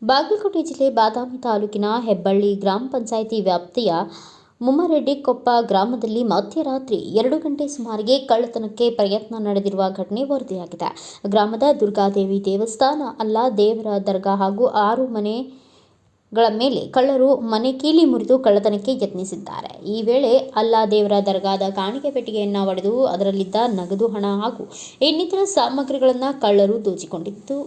ಬಾಗಲಕೋಟೆ ಜಿಲ್ಲೆ ಬಾದಾಮಿ ತಾಲೂಕಿನ ಹೆಬ್ಬಳ್ಳಿ ಗ್ರಾಮ ಪಂಚಾಯಿತಿ ವ್ಯಾಪ್ತಿಯ ಮುಮ್ಮರೆಡ್ಡಿಕೊಪ್ಪ ಗ್ರಾಮದಲ್ಲಿ ಮಧ್ಯರಾತ್ರಿ 2 ಗಂಟೆ ಸುಮಾರಿಗೆ ಕಳ್ಳತನಕ್ಕೆ ಪ್ರಯತ್ನ ನಡೆದಿರುವ ಘಟನೆ ವರದಿಯಾಗಿದೆ. ಗ್ರಾಮದ ದುರ್ಗಾದೇವಿ ದೇವಸ್ಥಾನ, ಅಲ್ಲಾ ದೇವರ ದರ್ಗಾ ಹಾಗೂ 6 ಮನೆಗಳ ಮೇಲೆ ಕಳ್ಳರು ಮನೆ ಕೀಲಿ ಮುರಿದು ಕಳ್ಳತನಕ್ಕೆ ಯತ್ನಿಸಿದ್ದಾರೆ. ಈ ವೇಳೆ ಅಲ್ಲಾ ದೇವರ ದರ್ಗಾದ ಕಾಣಿಕೆ ಪೆಟ್ಟಿಗೆಯನ್ನು ಒಡೆದು ಅದರಲ್ಲಿದ್ದ ನಗದು ಹಣ ಹಾಗೂ ಇನ್ನಿತರ ಸಾಮಗ್ರಿಗಳನ್ನು ಕಳ್ಳರು ದೋಚಿಕೊಂಡಿದ್ದು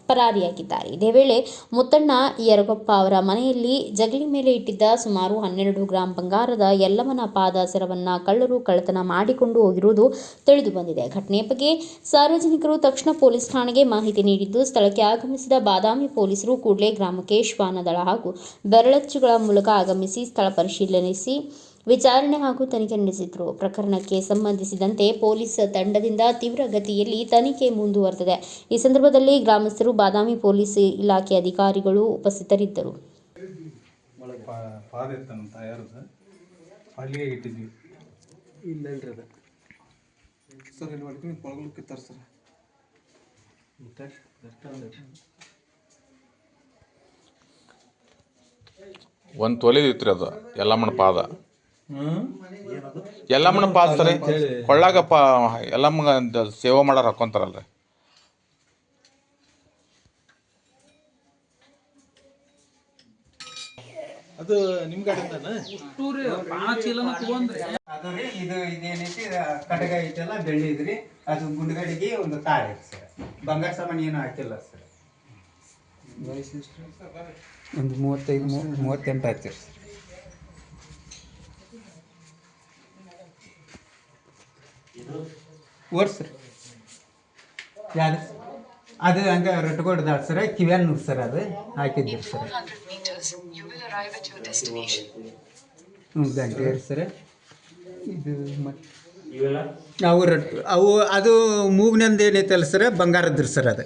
ಪರಾರಿಯಾಗಿದ್ದಾರೆ. ಇದೇ ವೇಳೆ ಮುತ್ತಣ್ಣ ಯರಗೊಪ್ಪ ಅವರ ಮನೆಯಲ್ಲಿ ಜಗಲಿ ಮೇಲೆ ಇಟ್ಟಿದ್ದ ಸುಮಾರು 12 ಗ್ರಾಂ ಬಂಗಾರದ ಯಲ್ಲಮ್ಮನ ಪಾದ ಸರವನ್ನು ಕಳ್ಳರು ಕಳ್ಳತನ ಮಾಡಿಕೊಂಡು ಹೋಗಿರುವುದು ತಿಳಿದು ಬಂದಿದೆ. ಘಟನೆಯ ಬಗ್ಗೆ ಸಾರ್ವಜನಿಕರು ತಕ್ಷಣ ಪೊಲೀಸ್ ಠಾಣೆಗೆ ಮಾಹಿತಿ ನೀಡಿದ್ದು, ಸ್ಥಳಕ್ಕೆ ಆಗಮಿಸಿದ ಬಾದಾಮಿ ಪೊಲೀಸರು ಕೂಡಲೇ ಗ್ರಾಮಕ್ಕೆ ಶ್ವಾನದಳ ಹಾಗೂ ಬೆರಳಚ್ಚುಗಳ ಮೂಲಕ ಆಗಮಿಸಿ ಸ್ಥಳ ಪರಿಶೀಲಿಸಿ ವಿಚಾರಣೆ ಹಾಗೂ ತನಿಖೆ ನಡೆಸಿದರು. ಪ್ರಕರಣಕ್ಕೆ ಸಂಬಂಧಿಸಿದಂತೆ ಪೊಲೀಸ್ ತಂಡದಿಂದ ತೀವ್ರಗತಿಯಲ್ಲಿ ತನಿಖೆ ಮುಂದುವರೆದಿದೆ. ಈ ಸಂದರ್ಭದಲ್ಲಿ ಗ್ರಾಮಸ್ಥರು, ಬಾದಾಮಿ ಪೊಲೀಸ್ ಇಲಾಖೆ ಅಧಿಕಾರಿಗಳು ಉಪಸ್ಥಿತರಿದ್ದರು. ಒಂದು ತೊಲಿದಿತ್ರಿ ಅದು ಯಲ್ಲಮ್ಮನ ಪಾದ. ಯಲ್ಲಮ್ಮನ ಪಾದ ಸರಿ ಕೊಳ್ಳಾಗಪ್ಪ ಯಲ್ಲಮ್ಮಗ ಸೇವೆ ಮಾಡೋರು ಹಾಕೊಂತಾರಲ್ರಿ. ಅದು ನಿಮ್ಮ ಗಾಡಿಂದನ ಅದು ರೀ ಇದು ಇದೇನೈತಿ ಕಡಗ ಐತೆಲ್ಲ ಬೆಳ್ಳಿ ಇದ್ರಿ. ಅದು ಗುಂಡ್ಗಡಿಗೆ ಒಂದು ತಾಳೆ ಸರ್. ಬಂಗಾರ ಸಾಮಾನು ಏನು ಹಾಕಿಲ್ಲ ಸರ್. ಒಂದು 35-38 ಆಯ್ತು ಸರ್. ಓಡಿಸ್ರಿ ಯಾರು ಅದು ಹಂಗೆ ರಟ್ಕೊಡ್ದಾಳ ಸರ್. ಕಿವ್ಯಾನ್ ನುಗ್ ಸರ್ ಅದು ಹಾಕಿದ್ರಿ ಸರ್. ಗಂಟೆ ಸರ್. ಇದು ಮತ್ತು ಅವು ಅದು ಮೂವ್ನಂದು ಏನೈತಲ್ಲ ಸರ್, ಬಂಗಾರದ್ರಿ ಸರ್ ಅದು.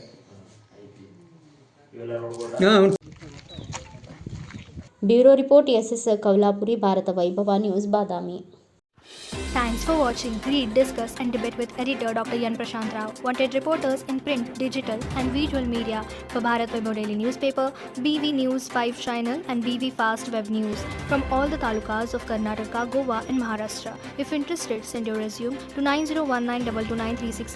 ಬ್ಯೂರೋ ರಿಪೋರ್ಟ್ SS ಕೌಲಾಪುರಿ, ಭಾರತ ವೈಭವ news, Badami. Thanks for watching. Read, discuss and debate with editor Dr. Yan Prashant Rao. Wanted reporters in print, digital and visual media for Bharat Vaibhav Daily Newspaper, BV News 5 Channel and BV Fast Web News from all the talukas of Karnataka, Goa and Maharashtra. If interested, send your resume to 9019229369.